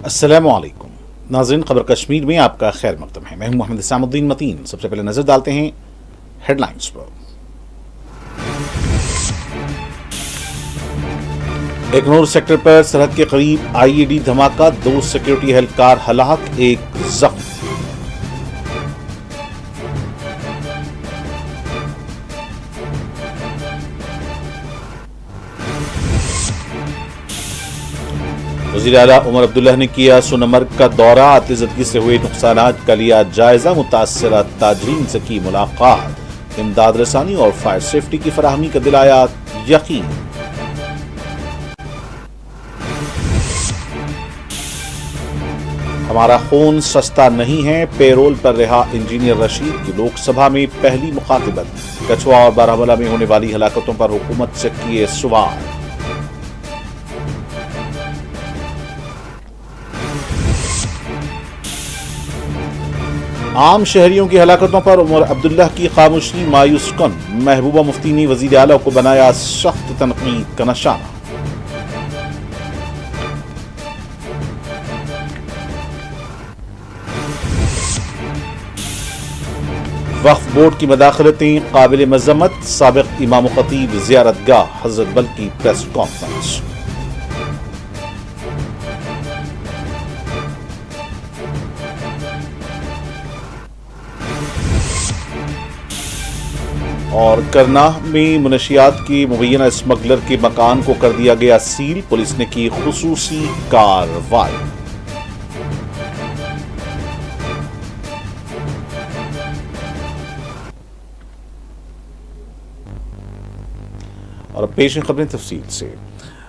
अस्सलामु अलैकुम नाज़रीन, खबर कश्मीर में आपका खैर मकदम है। मैं हूं मोहम्मद इस्लामुद्दीन मतीन। सबसे पहले नजर डालते हैं हेडलाइंस पर। एग्नोर सेक्टर पर सरहद के करीब आईईडी धमाका, 2 सिक्योरिटी एहलकार हलाक, 1 जख्मी। वज़ीर आला उमर अब्दुल्ला ने किया सोनमर्ग का दौरा, आतिशबाजी से हुए नुकसानात का लिया जायजा, मुतासरा ताजरीन से की मुलाकात, इमदाद रसानी और फायर सेफ्टी की फराहमी का दिलाया यकीन। हमारा खून सस्ता नहीं है, पेरोल पर रिहा इंजीनियर रशीद की लोकसभा में पहली मुखातिबत। कछुआ और बारामूला में होने वाली हलाकतों पर हुकूमत से किए सवाल। आम शहरियों की हलाकतों पर उमर अब्दुल्ला की खामोशी मायूस कन, महबूबा मुफ्ती ने वज़ीर आला को बनाया सख्त तनकीद का निशाना। वक्फ बोर्ड की मदाखलतें काबिल मज़म्मत, साबिक इमाम खतीब ज़ियारतगाह हज़रत बल की प्रेस कॉन्फ्रेंस। और करनाह में मुनशियात के मुबैना स्मगलर के मकान को कर दिया गया सील, पुलिस ने की खुसूसी कार्रवाई। और पेश खबरें तफसील से।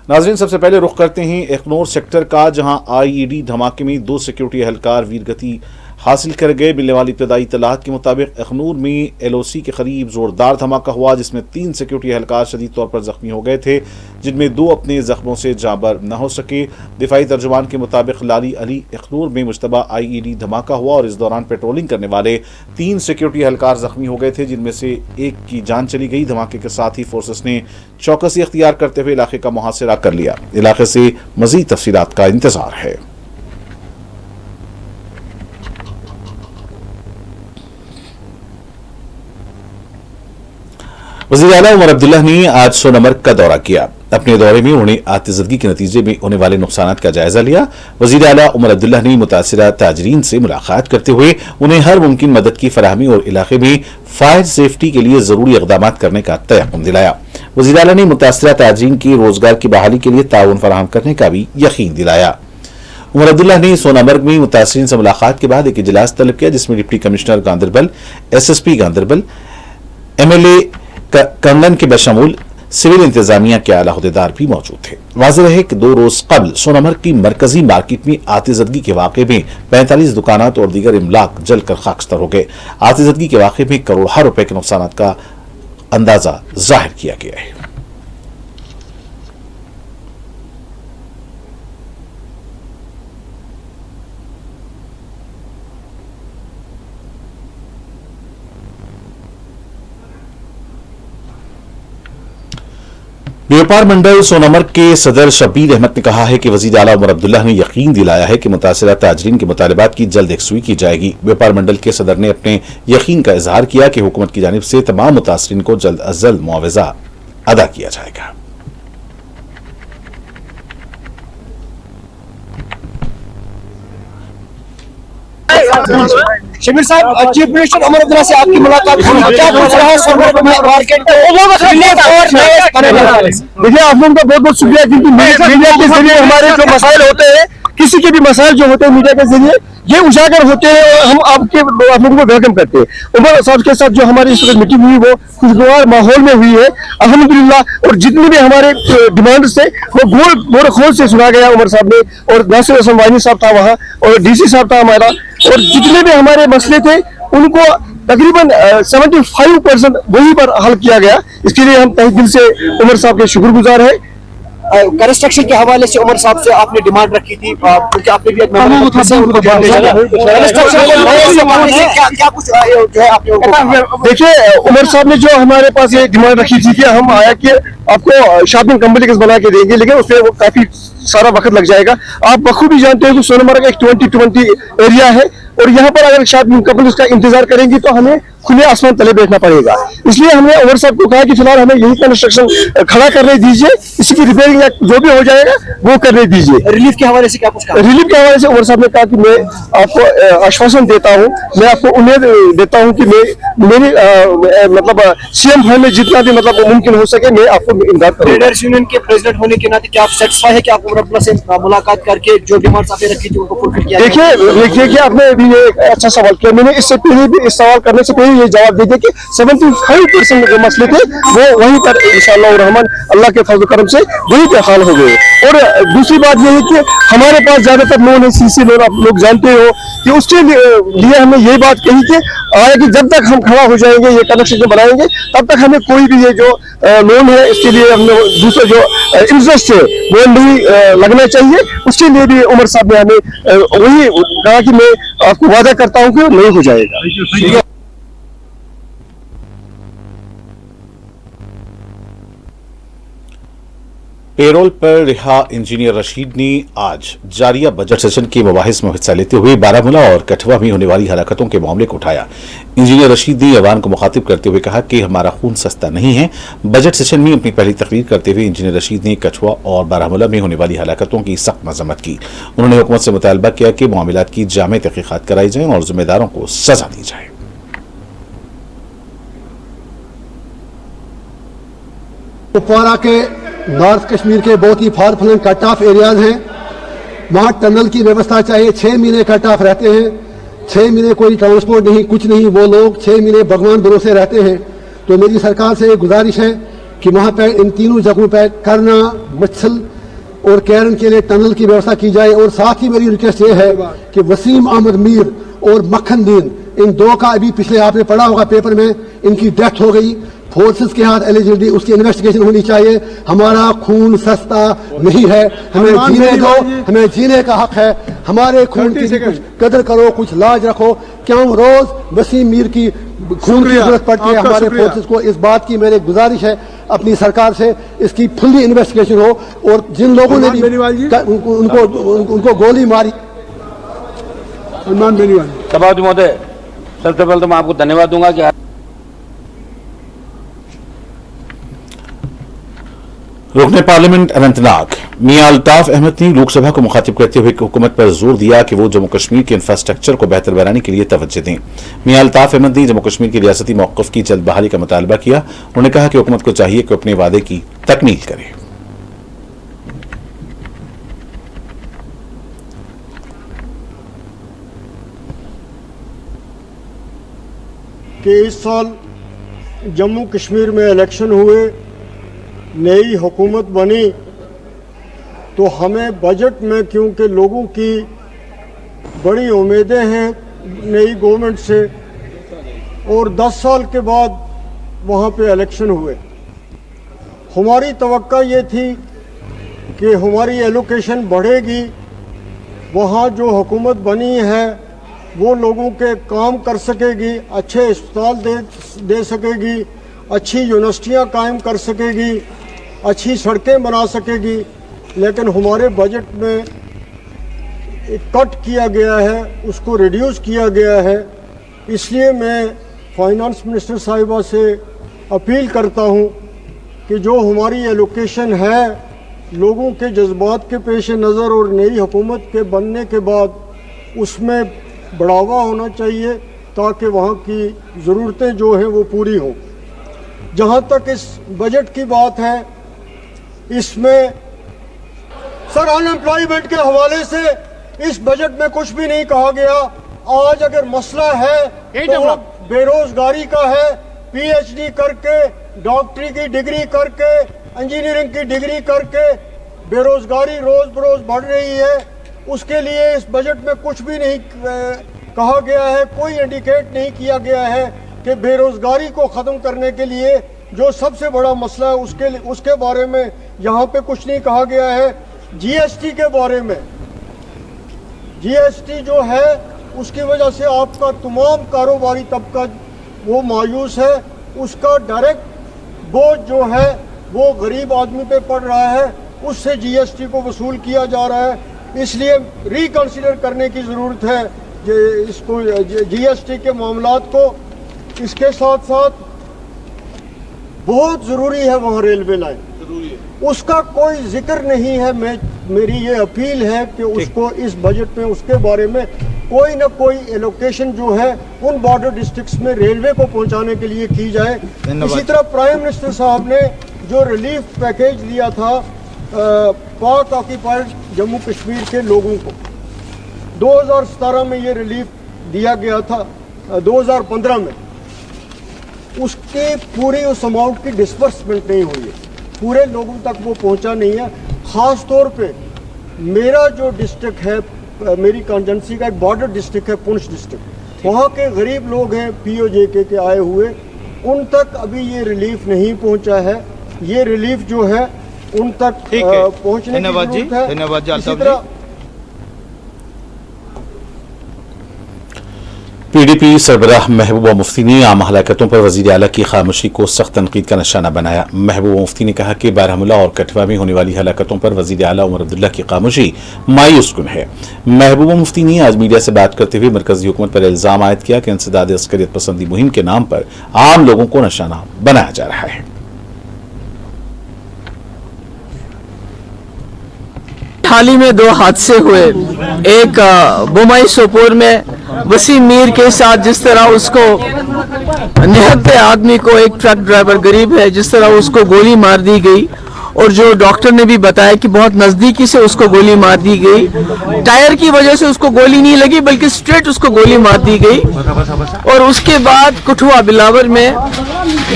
नाज़रीन, सबसे पहले रुख करते हैं एग्नोर सेक्टर का, जहां आईईडी धमाके में 2 सिक्योरिटी एहलकार वीरगति हासिल कर गए। मिलने वाली इब्तदाई इत्तलात के मुताबिक एग्नोर में एलओसी के करीब जोरदार धमाका हुआ, जिसमें 3 सिक्योरिटी एहलकार शदीद तौर पर जख्मी हो गए थे, जिनमें 2 अपने जख्मों से जाबर न हो सके। दिफाई तर्जुमान के मुताबिक लाली अली एग्नोर में मुश्तबा आईईडी धमाका हुआ और इस दौरान पेट्रोलिंग करने वाले 3 सिक्योरिटी एहलकार जख्मी हो गए थे, जिनमें से एक की जान चली गई। धमाके के साथ ही फोर्सेस ने चौकसी इख्तियार करते हुए इलाके का मुहासिरा कर लिया। इलाके से मजीद तफसीलात का इंतजार है। वज़ीर आला उमर अब्दुल्ला ने आज सोनमर्ग का दौरा किया। अपने दौरे में उन्होंने आतिशबाजी के नतीजे में होने वाले नुकसानात का जायजा लिया। वज़ीर आला उमर अब्दुल्ला ने मुतासरा ताजरीन से मुलाकात करते हुए उन्हें हर मुमकिन मदद की फराहमी और इलाके में फायर सेफ्टी के लिए जरूरी इक़दाम करने का तयक़ुन दिलाया। वज़ीर आला ने मुतासरा ताजरीन की रोजगार की बहाली के लिए ताउन फराहम करने का भी यकीन दिलाया। उमर अब्दुल्ला ने सोनामर्ग में मुतासरीन से मुलाकात के बाद एक इजलास तलब किया, जिसमें deputy commissioner Ganderbal, SSP Ganderbal, MLA कंगन के बशमूल सिविल इंतजामिया के आला अहदेदार भी मौजूद थे। वाज़ेह है कि 2 रोज कबल सोनामर्ग की मरकजी मार्केट में आतिशबाजी के वाक़े में 45 दुकानात और दीगर इमलाक जलकर खाकस्तर हो गए। आतिशबाजी के वाक़े में करोड़ों रुपए के नुकसानात का अंदाजा जाहिर किया गया है। व्यापार मंडल सोनामर्ग के सदर शब्बीर अहमद ने कहा है कि वज़ीर आला उमर अब्दुल्ला ने यकीन दिलाया है कि मुतासरा ताजरीन के मुतालबात की जल्द यकसुई की जाएगी। व्यापार मंडल के सदर ने अपने यकीन का इजहार किया कि हुकूमत की जानिब से तमाम मुतासरीन को जल्द अज जल्द मुआवजा अदा किया जाएगा। शबीर साहब, चीफ मिनिस्टर उमर अब्दुल्ला से आपकी मुलाकात हुई, क्या पूछ रहा है सोनमर्ग मार्केट? देखिए, आप लोगों का बहुत बहुत शुक्रिया, क्योंकि मीडिया के जरिए हमारे जो मसाइल होते हैं, किसी के भी मसाइल जो होते हैं मीडिया के जरिए ये उजागर होते हैं और हम आप लोगों को वेलकम करते हैं। उमर साहब के साथ जो हमारी इस वक्त मीटिंग हुई वो खुशगवार माहौल में हुई है अल्हम्दुलिल्लाह, और जितने भी हमारे डिमांड्स थे वो गोर खोल से सुना गया उमर साहब ने, और नासिर हसन वानी साहब था वहाँ, और DC साहब था हमारा, और जितने भी हमारे मसले थे उनको तकरीबन 75% वहीं पर हल किया गया। इसके लिए हम तहे दिल से उमर साहब के शुक्रगुजार हैं। कंस्ट्रक्शन के हवाले से उमर साहब से आपने डिमांड रखी थी, क्योंकि आपने भी एक मेंबर से उनको ध्यान भेजा था। कंस्ट्रक्शन को नए से करने से क्या कुछ जो है आपने उनको देखिए, उमर साहब ने जो हमारे पास ये डिमांड रखी थी कि हम आया कि आपको शॉपिंग कम्प्लेक्स बना के देंगे, लेकिन उसमें वो काफी सारा वक्त लग जाएगा। आप बखूबी जानते हैं कि सोनमर्ग एक 2020 एरिया है, और यहाँ पर अगर शॉपिंग कम्प्लेक्स का इंतजार करेंगे तो हमें खुले आसमान तले बैठना पड़ेगा। इसलिए हमने उमर साहब को कहा कि फिलहाल हमें यही कंस्ट्रक्शन खड़ा करने दीजिए, इसकी रिपेयरिंग या जो भी हो जाएगा वो करने दीजिए। रिलीफ के हवाले से क्या कुछ कहा? रिलीफ के हवाले से उमर साहब ने कहा कि मैं आपको आश्वासन देता हूँ, मैं आपको उम्मीद देता हूँ कि मेरी मतलब सीएम फंड में जितना भी मतलब मुमकिन हो सके मैं आपको इमदाद करूँगा। ट्रेडर्स यूनियन के प्रेसिडेंट होने के नाते क्या आप सेटिस्फाई है कि आप उमर अब्दुल्ला से मुलाकात करके जो डिमांड्स आपने रखी थी उनको फुलफिल किया? देखिए कि आपने अभी ये एक अच्छा सवाल किया। मैंने इससे पहले भी इस सवाल करने से पहले ये जवाब दे दिया कि 75% जो मसले थे वो वहीं पर इंशाअल्लाह रहमान अल्लाह के फजल करम से वहीं पे हाल हो गए। और दूसरी बात ये है कि हमारे पास ज्यादातर लोन है, सीसी लोन, आप लोग जानते हो कि उसके लिए हमने ये बात कही कि कि जब तक हम खड़ा हो जाएंगे, ये कनेक्शन बनाएंगे, तब तक हमें कोई भी ये जो लोन है इसके लिए हमने दूसरा जो इंटरेस्ट है वो नहीं लगना चाहिए। उसके लिए भी उमर साहब ने हमें वही कहा कि मैं आपको वादा करता हूँ कि नहीं हो जाएगा। पेरोल पर रिहा इंजीनियर रशीद ने आज जारिया बजट सेशन के मबाहिस में हिस्सा लेते हुए बारामूला और कठुआ में होने वाली हरकतों के मामले को उठाया। इंजीनियर रशीद ने अवाम को मुखातिब करते हुए कहा कि हमारा खून सस्ता नहीं है। बजट सेशन में अपनी पहली तकरीर करते हुए इंजीनियर रशीद ने कठुआ और बारामूला में होने वाली हलाकतों की सख्त मजम्मत की। उन्होंने हुकूमत से मुतालबा किया कि मामलात की जामे तहकीकात कराई जाए और जिम्मेदारों को सजा दी जाए। कुपवारा के नॉर्थ कश्मीर के बहुत ही far flung cut off areas हैं, वहाँ टनल की व्यवस्था चाहिए। 6 महीने कट ऑफ रहते हैं, 6 महीने कोई ट्रांसपोर्ट नहीं, कुछ नहीं, वो लोग 6 महीने भगवान भरोसे रहते हैं। तो मेरी सरकार से एक गुजारिश है कि वहाँ पे इन तीनों जगहों पे करना, मच्छल और कैरन के लिए टनल की व्यवस्था की जाए। और साथ ही मेरी रिक्वेस्ट ये है कि वसीम अहमद मीर और मक्खन दीन, इन दो का अभी पिछले आपने पढ़ा होगा पेपर में, इनकी डेथ हो गई। फोर्सेस के हाथ एलिजिबिलिटी, उसकी इन्वेस्टिगेशन होनी चाहिए। हमारा खून सस्ता नहीं है, हमें जीने दो, हमें जीने का हक है। हमारे खून की कुछ कदर करो, कुछ लाज रखो। क्यों रोज वसीम मीर की खून की जरूरत पड़ती है हमारे फोर्सेस को। इस बात की मेरी गुजारिश है अपनी सरकार से, इसकी फुल्ली इन्वेस्टिगेशन हो। और जिन लोगों ने उनको गोली मारी। सभापति महोदय, सबसे पहले तो मैं आपको धन्यवाद दूंगा कि रुकने पार्लियामेंट अनंतनाग मियां अल्ताफ अहमद ने लोकसभा को मुखातिब करते हुए हुकूमत पर जोर दिया कि वो जम्मू कश्मीर के इंफ्रास्ट्रक्चर को बेहतर बनाने के लिए तवज्जो दें। मियां अल्ताफ अहमद ने जम्मू कश्मीर की रियासती मौक़िफ़ की जल्द बहाली का मुतालबा किया। उन्होंने कहा कि हुकूमत को चाहिए कि अपने वादे की तकमील करे। कि इस साल जम्मू कश्मीर में इलेक्शन हुए, नई हुकूमत बनी, तो हमें बजट में, क्योंकि लोगों की बड़ी उम्मीदें हैं नई गवर्नमेंट से, और 10 साल के बाद वहाँ पे इलेक्शन हुए, हमारी तवक्का ये थी कि हमारी एलोकेशन बढ़ेगी, वहाँ जो हुकूमत बनी है वो लोगों के काम कर सकेगी, अच्छे अस्पताल दे सकेगी, अच्छी यूनिवर्सिटियाँ कायम कर सकेगी, अच्छी सड़कें बना सकेगी। लेकिन हमारे बजट में कट किया गया है, उसको रिड्यूस किया गया है। इसलिए मैं फाइनेंस मिनिस्टर साहिबा से अपील करता हूँ कि जो हमारी एलोकेशन है, लोगों के जज्बात के पेश नज़र और नई हुकूमत के बनने के बाद उसमें बढ़ावा होना चाहिए, ताकि वहाँ की ज़रूरतें जो हैं वो पूरी हों। जहाँ तक इस बजट की बात है, इसमें सर अनएम्प्लॉयमेंट के हवाले से इस बजट में कुछ भी नहीं कहा गया। आज अगर मसला है तो बेरोजगारी का है। पीएचडी करके, डॉक्टरी की डिग्री करके, इंजीनियरिंग की डिग्री करके बेरोजगारी रोज बरोज बढ़ रही है। उसके लिए इस बजट में कुछ भी नहीं कहा गया है, कोई इंडिकेट नहीं किया गया है कि बेरोजगारी को ख़त्म करने के लिए जो सबसे बड़ा मसला है उसके बारे में यहाँ पे कुछ नहीं कहा गया है जीएसटी के बारे में। जीएसटी जो है उसकी वजह से आपका तमाम कारोबारी तबका वो मायूस है, उसका डायरेक्ट बोझ जो है वो गरीब आदमी पे पड़ रहा है, उससे जीएसटी को वसूल किया जा रहा है। इसलिए रिकंसिडर करने की ज़रूरत है इसको जीएसटी के मामलात को। इसके साथ साथ बहुत ज़रूरी है वहाँ रेलवे लाइन, उसका कोई जिक्र नहीं है। मेरी ये अपील है कि उसको इस बजट में उसके बारे में कोई ना कोई एलोकेशन जो है उन बॉर्डर डिस्ट्रिक्ट्स में रेलवे को पहुंचाने के लिए की जाए। इसी तरह प्राइम मिनिस्टर साहब ने जो रिलीफ पैकेज दिया था पाक ऑक्यूपाइड जम्मू कश्मीर के लोगों को, 2017 में ये रिलीफ दिया गया था, 2015 में उसके पूरी उस अमाउंट की डिस्बर्समेंट नहीं हुई है, पूरे लोगों तक वो पहुंचा नहीं है। ख़ास तौर पे मेरा जो डिस्ट्रिक्ट है, मेरी कॉन्स्टिट्यूंसी का एक बॉर्डर डिस्ट्रिक्ट है पुंछ डिस्ट्रिक्ट, वहाँ के गरीब लोग हैं पीओजेके के आए हुए, उन तक अभी ये रिलीफ नहीं पहुंचा है। ये रिलीफ जो है उन तक पहुंचने की जरूरत है। धन्यवाद। इसी तरह पीडीपी सरबराह महबूबा मुफ्ती ने आम हलाकतों पर वजीर आला की खामोशी को सख्त तनकीद का निशाना बनाया। महबूबा मुफ्ती ने कहा कि बारामूला और कठुआ में होने वाली हलाकतों पर वजीर आला उमर अब्दुल्ला की खामोशी मायूस कुन है। महबूबा मुफ्ती ने आज मीडिया से बात करते हुए मरकजी हुकूमत पर इल्जाम आयद किया कि इंसदाद अस्करियत पसंदी मुहिम के नाम पर आम लोगों को निशाना बनाया जा रहा है। हाल ही में 2 हादसे हुए, एक बुमाई सोपोर में वसीम मीर के साथ जिस तरह उसको निहत्ते आदमी को, एक ट्रक ड्राइवर गरीब है, जिस तरह उसको गोली मार दी गई, और जो डॉक्टर ने भी बताया कि बहुत नजदीकी से उसको गोली मार दी गई। टायर की वजह से उसको गोली नहीं लगी बल्कि स्ट्रेट उसको गोली मार दी गई। और उसके बाद कठुआ बिलावर में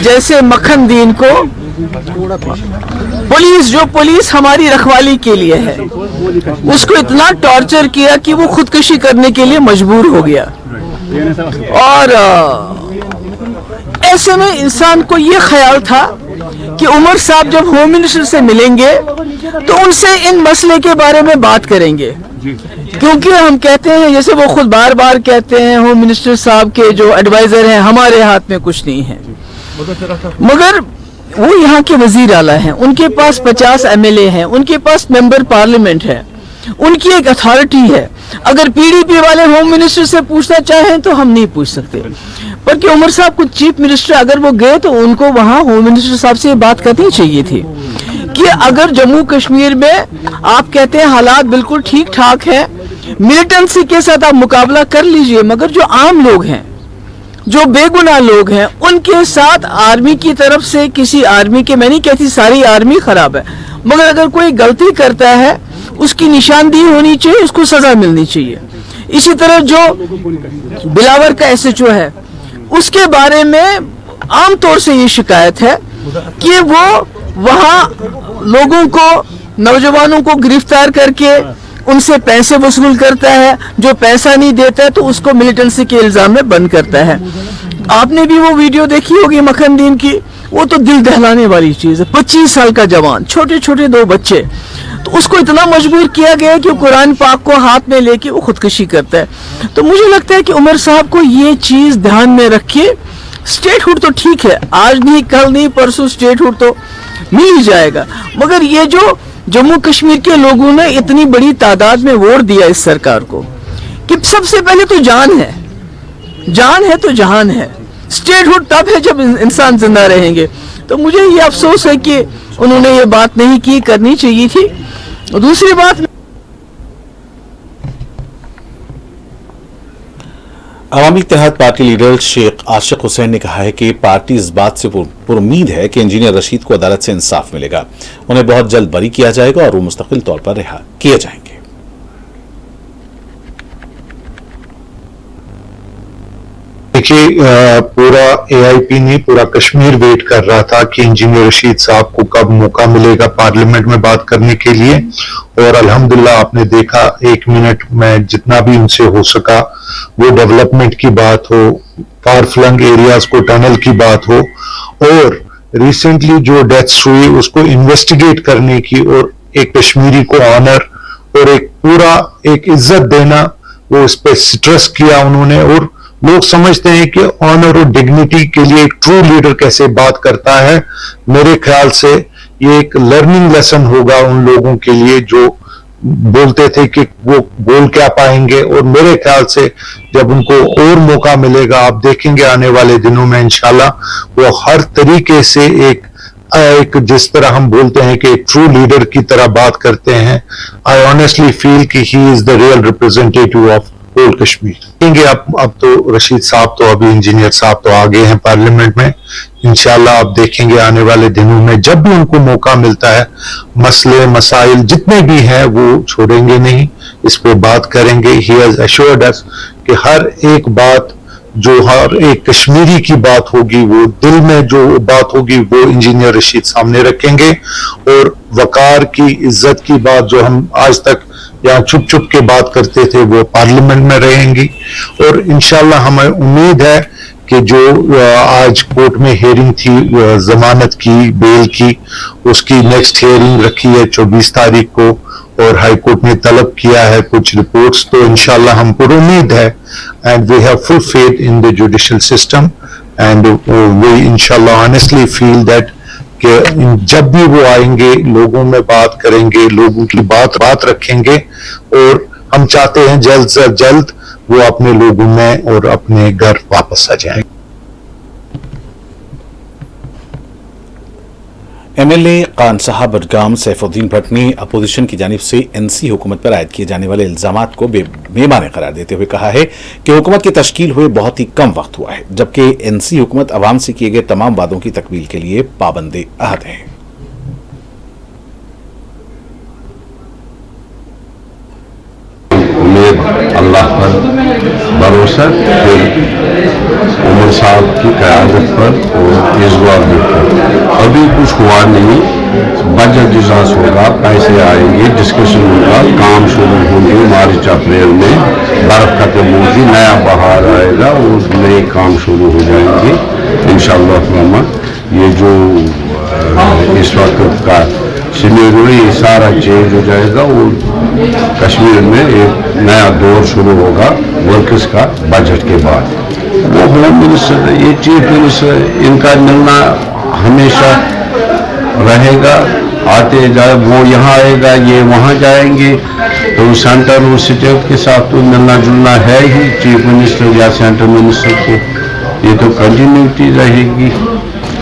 जैसे मक्खन दीन को पुलिस हमारी रखवाली के लिए है, उसको इतना टॉर्चर किया कि वो खुदकुशी करने के लिए मजबूर हो गया। और ऐसे में इंसान को ये ख्याल था कि उमर साहब जब होम मिनिस्टर से मिलेंगे तो उनसे इन मसले के बारे में बात करेंगे, क्योंकि हम कहते हैं, जैसे वो खुद बार बार कहते हैं, होम मिनिस्टर साहब के जो एडवाइजर हैं हमारे हाथ में कुछ नहीं है, मगर वो यहाँ के वजीर आला हैं, उनके पास 50 एमएलए हैं, उनके पास मेंबर पार्लियामेंट है, उनकी एक अथॉरिटी है। अगर पीडीपी वाले होम मिनिस्टर से पूछना चाहें तो हम नहीं पूछ सकते, पर कि उमर साहब को चीफ मिनिस्टर अगर वो गए तो उनको वहाँ होम मिनिस्टर साहब से बात करनी चाहिए थी कि अगर जम्मू कश्मीर में आप कहते हैं हालात बिल्कुल ठीक ठाक है, मिलिटेंसी के साथ आप मुकाबला कर लीजिए, मगर जो आम लोग हैं, जो बेगुनाह लोग हैं, उनके साथ आर्मी की तरफ से किसी आर्मी के, मैं नहीं कहती सारी आर्मी खराब है, मगर अगर कोई गलती करता है उसकी निशानदेही होनी चाहिए, उसको सजा मिलनी चाहिए। इसी तरह जो बिलावर का एसएचओ है उसके बारे में आम तौर से ये शिकायत है कि वो वहाँ लोगों को, नौजवानों को गिरफ्तार करके उनसे पैसे वसूल करता है, जो पैसा नहीं देता है तो उसको मिलिटेंसी के इल्जाम में बंद करता है। आपने भी वो वीडियो देखी होगी मक्खन दीन की, वो तो दिल दहलाने वाली चीज है। 25 साल का जवान, छोटे छोटे 2 बच्चे, तो उसको इतना मजबूर किया गया कि कुरान पाक को हाथ में लेके वो खुदकुशी करता है। तो मुझे लगता है कि उमर साहब को ये चीज ध्यान में रखिए। स्टेटहुड तो ठीक है, आज नहीं कल नहीं परसों स्टेटहुड तो मिल ही जाएगा, मगर ये जो जम्मू कश्मीर के लोगों ने इतनी बड़ी तादाद में वोट दिया इस सरकार को, कि सबसे पहले तो जान है, जान है तो जहान है। स्टेटहुड तब है जब इंसान जिंदा रहेंगे। तो मुझे ये अफसोस है कि उन्होंने ये बात नहीं की, करनी चाहिए थी। दूसरी बात, अवामी इत्तेहाद पार्टी लीडर शेख आशिक हुसैन ने कहा है कि पार्टी इस बात से पुरुम्मीद है कि इंजीनियर रशीद को अदालत से इंसाफ मिलेगा, उन्हें बहुत जल्द बरी किया जाएगा और वो मुस्तकिल तौर पर रिहा किए जाएंगे। देखिए, पूरा एआईपी नहीं, पूरा कश्मीर वेट कर रहा था कि इंजीनियर रशीद साहब को कब मौका मिलेगा पार्लियामेंट में बात करने के लिए, और अल्हम्दुलिल्लाह आपने देखा 1 मिनट में जितना भी उनसे हो सका, वो डेवलपमेंट की बात हो, फार फ्लंग एरियाज को टनल की बात हो, और रिसेंटली जो डेथ्स हुई उसको इन्वेस्टिगेट करने की और एक कश्मीरी को ऑनर और एक पूरा एक इज्जत देना, वो इस पे स्ट्रेस किया उन्होंने। और लोग समझते हैं कि ऑनर और डिग्निटी के लिए एक ट्रू लीडर कैसे बात करता है। मेरे ख्याल से ये एक लर्निंग लेसन होगा उन लोगों के लिए जो बोलते थे कि वो बोल क्या पाएंगे, और मेरे ख्याल से जब उनको और मौका मिलेगा, आप देखेंगे आने वाले दिनों में इंशाल्लाह वो हर तरीके से एक जिस तरह हम बोलते हैं कि ट्रू लीडर की तरह बात करते हैं। आई ऑनेस्टली फील कि he is the real representative of whole Kashmir. देखेंगे अब तो रशीद साहब तो अभी इंजीनियर साहब तो आ गए हैं पार्लियामेंट में, इंशाल्लाह आप देखेंगे आने वाले दिनों में जब भी उनको मौका मिलता है, मसले मसाइल जितने भी हैं वो छोड़ेंगे नहीं, इस पे बात करेंगे। ही हैज अश्योर्ड अस कि हर एक बात जो हर एक कश्मीरी की बात होगी, वो दिल में जो बात होगी वो इंजीनियर रशीद सामने रखेंगे, और वकार की इज्जत की बात जो हम आज तक यहाँ छुप छुप के बात करते थे वो पार्लियामेंट में रहेंगी। और इंशाल्लाह हमें उम्मीद है कि जो आज कोर्ट में हियरिंग थी जमानत की, बेल की, उसकी नेक्स्ट हियरिंग रखी है 24 तारीख को, और हाई कोर्ट ने तलब किया है कुछ रिपोर्ट्स। तो इंशाल्लाह हम पर उम्मीद है and we have full faith in the judicial system and we इंशाल्लाह ऑनेस्टली फील दैट कि जब भी वो आएंगे लोगों में बात करेंगे, लोगों की बात रखेंगे, और हम चाहते हैं जल्द से जल्द वो अपने लोगों में और अपने घर वापस आ जाएं। एमएलए खान साहब बडगाम सैफुद्दीन भट्ट ने अपोजिशन की जानिब से एनसी हुकूमत पर आयद किए जाने वाले इल्जामात को बेमाने करार देते हुए कहा है कि हुकूमत की तश्कील हुए बहुत ही कम वक्त हुआ है, जबकि एनसी हुकूमत अवाम से किए गए तमाम वादों की तकमील के लिए पाबंद अहद है। उम्मीद अल्लाह पर भरोसा, उमर साहब की क़यादत पर और इस बार अभी कुछ हुआ नहीं। बजट इजलास होगा, पैसे आएंगे, डिस्कशन होगा, काम शुरू होंगे मार्च अप्रैल में, बर्फ खत्म होगी, नया बहार आएगा और नए काम शुरू हो जाएंगे इंशाअल्लाह। ये जो इस वक्त का सिनेरियो ये सारा चेंज हो जाएगा और कश्मीर में एक नया दौर शुरू होगा वर्कर्स का बजट के बाद। वो होम मिनिस्टर, ये चीफ मिनिस्टर, इनका मिलना हमेशा रहेगा, आते जाए, वो यहाँ आएगा, ये वहाँ जाएंगे, तो सेंटर और स्टेट के साथ तो मिलना जुलना है ही चीफ मिनिस्टर या सेंट्रल मिनिस्टर को, ये तो कंटिन्यूटी रहेगी।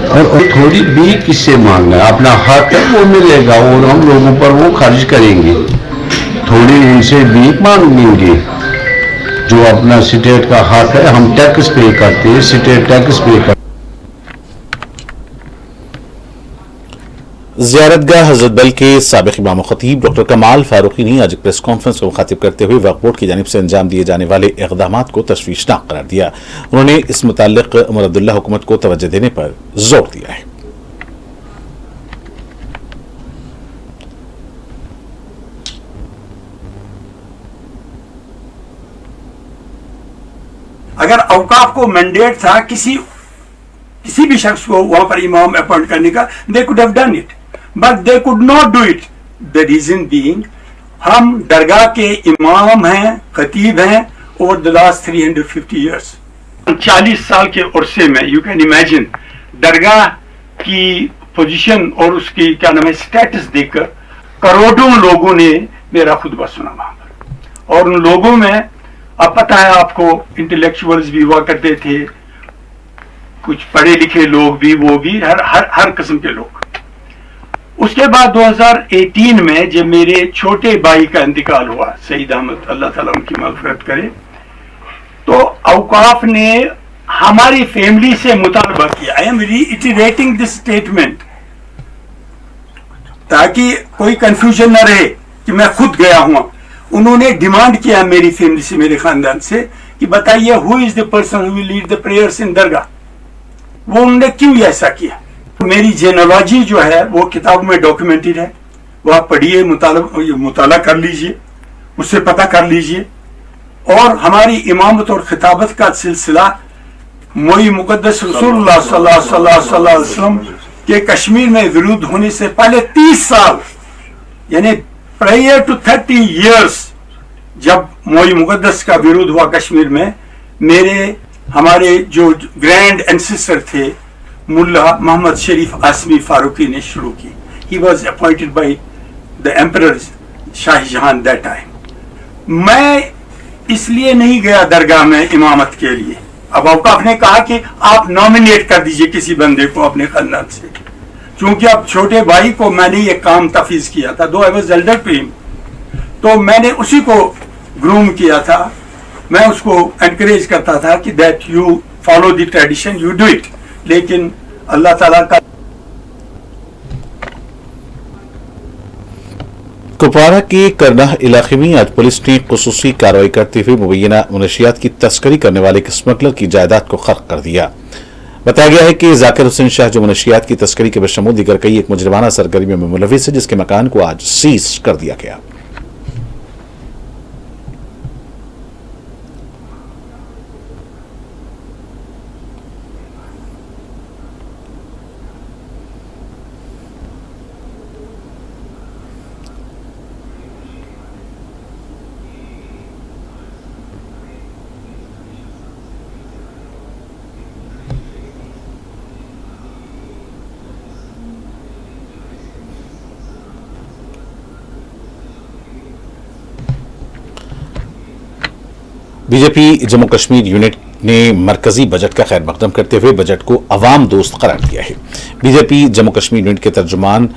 और थोड़ी भी किससे मांगना है, अपना हक है वो मिलेगा और हम लोगों पर वो खर्च करेंगे, थोड़ी इनसे भी मांगेंगे जो अपना स्टेट का हक है। हम टैक्स पे करते हैं, स्टेट टैक्स पे करते। ज़ियारतगाह हज़रत बल के साबिक़ इमाम ख़तीब डॉक्टर कमाल फारूकी ने आज प्रेस कॉन्फ्रेंस को मुखातिब करते हुए वक्फ बोर्ड की जानिब से अंजाम दिए जाने वाले इक़दामात को तशवीशनाक करार दिया। उन्होंने इस मुताल्लिक़ उमर अब्दुल्ला हुकूमत को तवज्जो देने पर जोर दिया है। अगर औकाफ को मैंडेट था किसी भी शख्स को वहां पर इमाम अपॉइंट करने का, they could have done it, but they could not do it. The reason being हम दरगाह के इमाम हैं, खतीब हैं ओवर द लास्ट 350 ईयर्स। 40 साल के उर्से में यू कैन इमेजिन दरगाह की पोजीशन और उसकी क्या नाम है स्टेटस देखकर करोड़ों लोगों ने मेरा खुतबा सुना वहां पर। और उन लोगों में अब पता है आपको, इंटेलेक्चुअल्स भी हुआ करते थे, कुछ पढ़े लिखे लोग भी, वो भी हर किस्म के लोग। उसके बाद 2018 में जब मेरे छोटे भाई का इंतकाल हुआ, सईद अहमद, अल्लाह ताला उनकी मग़फ़िरत करे, तो औकाफ ने हमारी फैमिली से मुतालबा किया, I am reiterating this statement ताकि कोई कंफ्यूजन न रहे कि मैं खुद गया हुआ। उन्होंने डिमांड किया मेरी फैमिली से, मेरे खानदान से, कि बताइए who is the person who will lead the prayers in दरगाह। वो उन्होंने क्यों ऐसा किया। मेरी जेनोलॉजी जो है वो किताब में डॉक्यूमेंटेड है, वो आप पढ़िए, मुताला कर लीजिए, उससे पता कर लीजिए। और हमारी इमामत और खिताबत का सिलसिला मोई मुकद्दस रसूलुल्लाह सल्लल्लाहु अलैहि वसल्लम कि कश्मीर में विरोध होने से पहले 30 साल यानी प्रायर टू 30 years जब मोई मुकद्दस का विरोध हुआ कश्मीर में, हमारे जो ग्रैंड एंसेस्टर थे मुल्ला मोहम्मद शरीफ आसमी फारूकी ने शुरू की. He was appointed by the Emperor Shahjahan that time. मैं इसलिए नहीं गया दरगाह में इमामत के लिए. अब औकाफ ने कहा कि आप नॉमिनेट कर दीजिए किसी बंदे को अपने खानदान से, क्योंकि अब छोटे भाई को मैंने ये काम तफीज किया था, though I was elder to him, तो मैंने उसी को ग्रूम किया था. मैं उसको एनकरेज करता था कि that you follow the tradition, you do it. लेकिन अल्लाह ताला का. कुपवारा के करनाह इलाके में आज पुलिस ने खुसूसी कार्रवाई करते हुए मुबैना मुनशियात की तस्करी करने वाले एक स्मगलर की जायदाद को खर्क कर दिया. बताया गया है कि जाकिर हुसैन शाह जो मुनशियात की तस्करी के बशमूल दीगर कई एक मुजरिमाना सरगर्मियों में मुलविस है, जिसके मकान को आज सीज कर दिया गया. बीजेपी जम्मू कश्मीर यूनिट ने मरकजी बजट का खैर मकदम करते हुए बजट को अवाम दोस्त करार दिया है. बीजेपी जम्मू कश्मीर यूनिट के तर्जुमान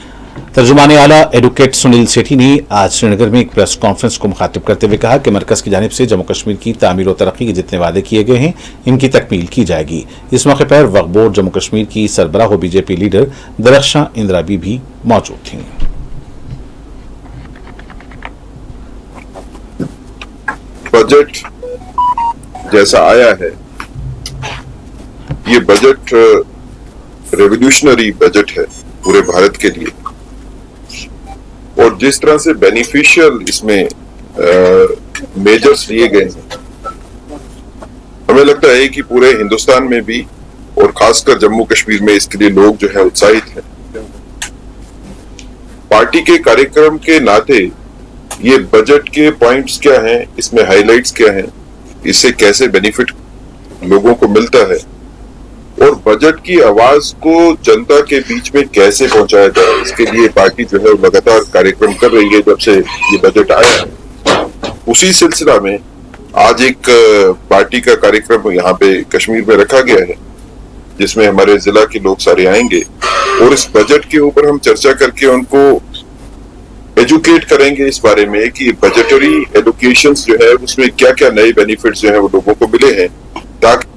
आला एडवोकेट सुनील सेठी ने आज श्रीनगर में एक प्रेस कॉन्फ्रेंस को मुखातिब करते हुए कहा कि मरकज की जानिब से जम्मू कश्मीर की तामीर और तरक्की के जितने वादे किए गए हैं इनकी तकमील की जाएगी. इस मौके पर वक्फ बोर्ड जम्मू कश्मीर की सरबराह बीजेपी लीडर दरख्शां इंदिराबी भी मौजूद थी. बजट जैसा आया है, ये बजट रेवोल्यूशनरी बजट है पूरे भारत के लिए, और जिस तरह से बेनिफिशियल इसमें मेजर्स लिए गए हैं, हमें लगता है कि पूरे हिंदुस्तान में भी और खासकर जम्मू कश्मीर में इसके लिए लोग जो है उत्साहित हैं. पार्टी के कार्यक्रम के नाते ये बजट के पॉइंट्स क्या हैं, इसमें हाइलाइट्स क्या हैं, इससे कैसे बेनिफिट लोगों को मिलता है, और बजट की आवाज को जनता के बीच में कैसे पहुंचाया जाए, इसके लिए पार्टी जो है लगातार कार्यक्रम कर रही है जब से ये बजट आया है. उसी सिलसिला में आज एक पार्टी का कार्यक्रम यहाँ पे कश्मीर में रखा गया है, जिसमें हमारे जिला के लोग सारे आएंगे और इस बजट के ऊपर हम चर्चा करके उनको एजुकेट करेंगे इस बारे में कि बजटरी एलोकेशंस जो है उसमें क्या क्या नए बेनिफिट्स जो है वो लोगों को मिले हैं. ताकि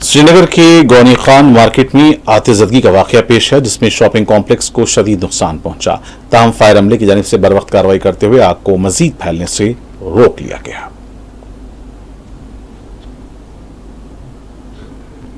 श्रीनगर के गौनी खान मार्केट में आतिशबाजी का वाकया पेश है, जिसमें शॉपिंग कॉम्प्लेक्स को शदीद नुकसान पहुंचा. ताहम फायर अमले की जानिब से बर वक्त कार्रवाई करते हुए आग को मजीद फैलने से रोक लिया गया.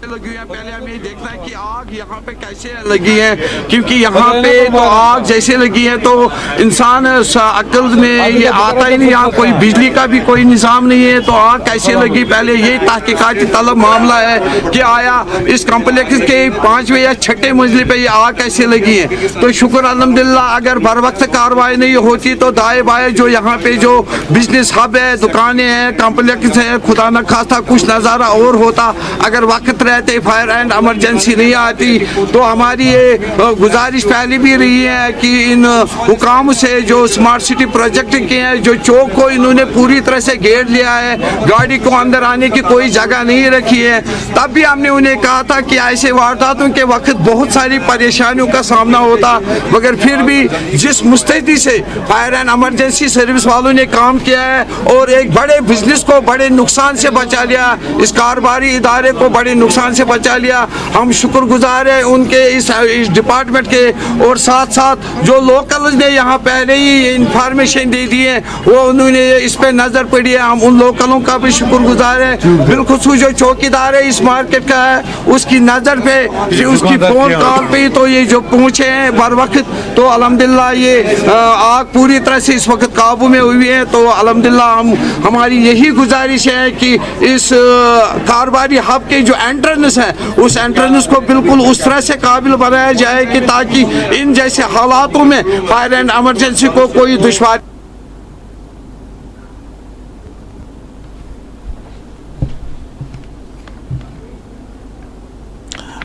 लगी है, पहले हमें ये देखना है कि आग यहाँ पे कैसे लगी है, क्योंकि यहाँ पे तो आग जैसे लगी है तो इंसान अक्ल में ये आता ही नहीं, यहाँ कोई बिजली का भी कोई निज़ाम नहीं है, तो आग कैसे लगी पहले ये तहकीकात तलब मामला है कि आया इस कॉम्प्लेक्स के 5वें या 6ठे मंजिल पे ये आग कैसे लगी है. तो शुक्र अल्हम्दुलिल्लाह, अगर बर वक्त कार्रवाई नहीं होती तो दाएं बाएं जो यहाँ पे जो बिजनेस हब है, दुकानें हैं, कॉम्प्लेक्स है, खुदा न खास्ता कुछ नज़ारा और होता. अगर वक्त रहते फायर एंड इमरजेंसी नहीं आती तो हमारी ये गुजारिश पहले भी रही है कि इन हुकाम से जो स्मार्ट सिटी प्रोजेक्ट किए हैं, जो चौक को इन्होंने पूरी तरह से घेर लिया है, गाड़ी को अंदर आने की कोई जगह नहीं रखी है. तब भी हमने उन्हें कहा था कि ऐसे वारदातों के वक्त बहुत सारी परेशानियों का सामना होता, मगर फिर भी जिस मुस्तैदी से फायर एंड इमरजेंसी सर्विस वालों ने काम किया है और एक बड़े बिजनेस को बड़े नुकसान से बचा लिया, इस कारोबारी इदारे को बड़े नुकसान से बचा लिया, हम शुक्रगुजार हैं उनके इस डिपार्टमेंट के. और साथ साथ जो लोकल ने यहाँ पहले ही इंफॉर्मेशन दे दी है वो उन्होंने इस पे नज़र पड़ी है, हम उन लोकलों का भी शुक्रगुजार है. बिलखुसूस जो चौकीदार है इस मार्केट का है, उसकी नज़र पे, उसकी फ़ोन कॉल पे तो ये जो पहुँचे हैं बर वक्त, तो अल्हम्दुलिल्लाह ये आग पूरी तरह से इस वक्त काबू में हुई है. तो अल्हम्दुलिल्लाह हमारी यही गुजारिश है कि इस कारोबारी हब के जो एंट्रेंस एंट्रेंस है, उस एंट्रेंस को बिल्कुल उस तरह से काबिल बनाया जाए कि ताकि इन जैसे हालातों में फायर एंड एमरजेंसी को कोई दुश्वारी।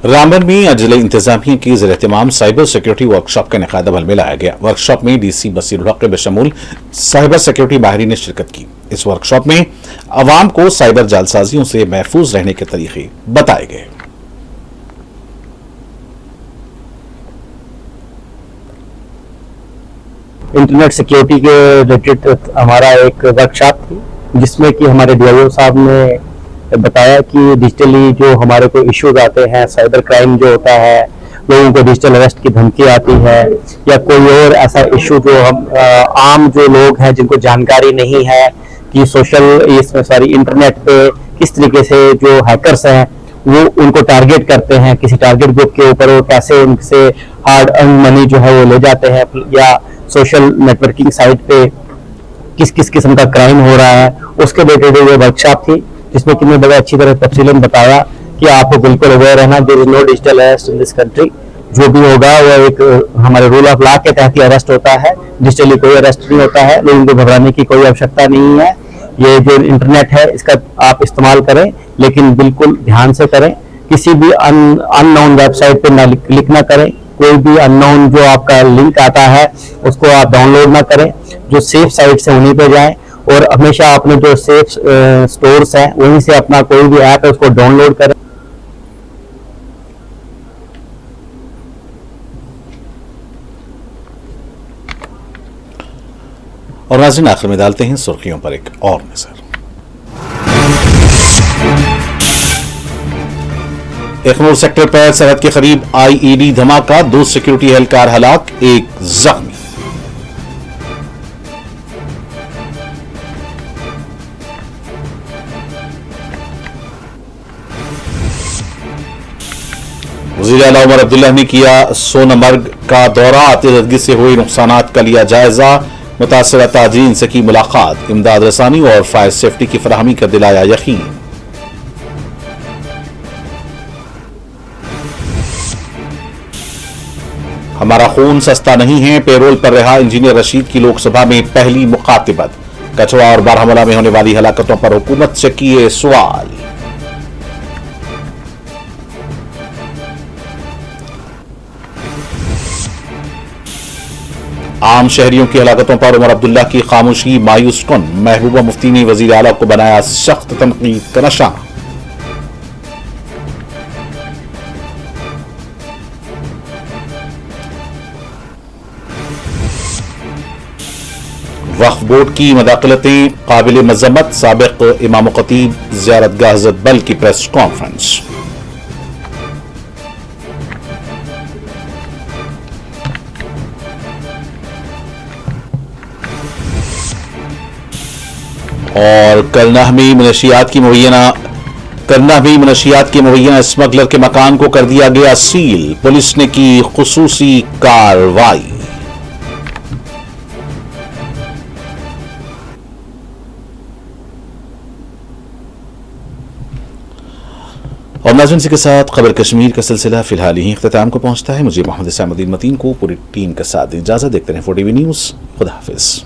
रामबन में आज जिला इंतजामिया की ज़ेर एहतमाम साइबर सिक्योरिटी वर्कशॉप का इनेकाद अमल में लाया गया। वर्कशॉप में DC बसीरुल हक के बशमूल साइबर सिक्योरिटी माहिरीन ने शिरकत की। इस वर्कशॉप में अवाम को साइबर जालसाजियों से महफूज रहने के तरीके बताए गए। इंटरनेट सिक्योरिटी के रिलेटेड हमारा एक वर्कशॉप थी, जिसमें कि हमारे DIO साहब ने बताया कि डिजिटली जो हमारे को इश्यूज आते हैं, साइबर क्राइम जो होता है, लोगों को डिजिटल अरेस्ट की धमकी आती है या कोई और ऐसा इशू जो हम आम जो लोग हैं जिनको जानकारी नहीं है कि इंटरनेट पे किस तरीके से जो हैकर्स हैं वो उनको टारगेट करते हैं, किसी टारगेट ग्रुप के ऊपर वो कैसे उनसे हार्ड अर्न मनी जो है वो ले जाते हैं, या सोशल नेटवर्किंग साइट पे किस किस किस्म का क्राइम हो रहा है, उसके रिलेटेड ये वर्कशॉप थी, जिसमें कि मैं बड़ा अच्छी तरह तफसीलन बताया कि आपको बिल्कुल अवेयर रहना, there is no digital arrest in this country. जो भी होगा वो एक हमारे रूल ऑफ लॉ के तहत ही अरेस्ट होता है, डिजिटली कोई अरेस्ट नहीं होता है, लोगों को घबराने की कोई आवश्यकता नहीं है। ये जो इंटरनेट है इसका आप इस्तेमाल करें, लेकिन बिल्कुल ध्यान से करें, किसी भी अननोन वेबसाइट पे ना क्लिक ना करें, कोई भी अननोन जो आपका लिंक आता है उसको आप डाउनलोड ना करें, जो सेफ साइट से उन्हीं पे जाएं, और हमेशा अपने जो सेफ स्टोर्स हैं वहीं से अपना कोई भी ऐप है उसको डाउनलोड करें। और नाज़रीन, आखिर में डालते हैं सुर्खियों पर एक और नजर। एखनूर सेक्टर पर सरहद के करीब IED धमाका, 2 सिक्योरिटी एहलकार हलाक, 1 जख्मी। वज़ीर आला उमर अब्दुल्ला ने किया सोनमर्ग का दौरा, आतिशबाजी से हुए नुकसानात का लिया जायजा, मुतासरा ताजीन से की मुलाकात, इमदाद रसानी और फायर सेफ्टी की फराहमी का दिलाया यकीन। हमारा खून सस्ता नहीं है, पेरोल पर रहा इंजीनियर रशीद की लोकसभा में पहली मुखातिबत, कठुआ और बारामूला में होने वाली हलाकतों पर हुकूमत से किए सवाल। आम शहरियों की हलाकतों पर उमर अब्दुल्ला की खामोशी मायूस कुन, महबूबा मुफ्ती ने वजीर आला को बनाया सख्त तनकीद का निशाना। वक्फ बोर्ड की मदाखलतें काबिल मजम्मत, साबिक इमाम खतीब ज़ियारतगाह हज़रत बल की प्रेस कॉन्फ्रेंस। और करनाह में मनशियात की मुबैना स्मगलर के मकान को कर दिया गया सील, पुलिस ने की खुसूसी कार्रवाई। और नाज़रीन, इसी के साथ खबर कश्मीर का सिलसिला फिलहाल ही इख्तिताम को पहुंचता है। मुझे मोहम्मद इस्लामुद्दीन मतीन को पूरी टीम के साथ इजाजत। देखते रहें 4TV न्यूज़। खुदा हाफिज।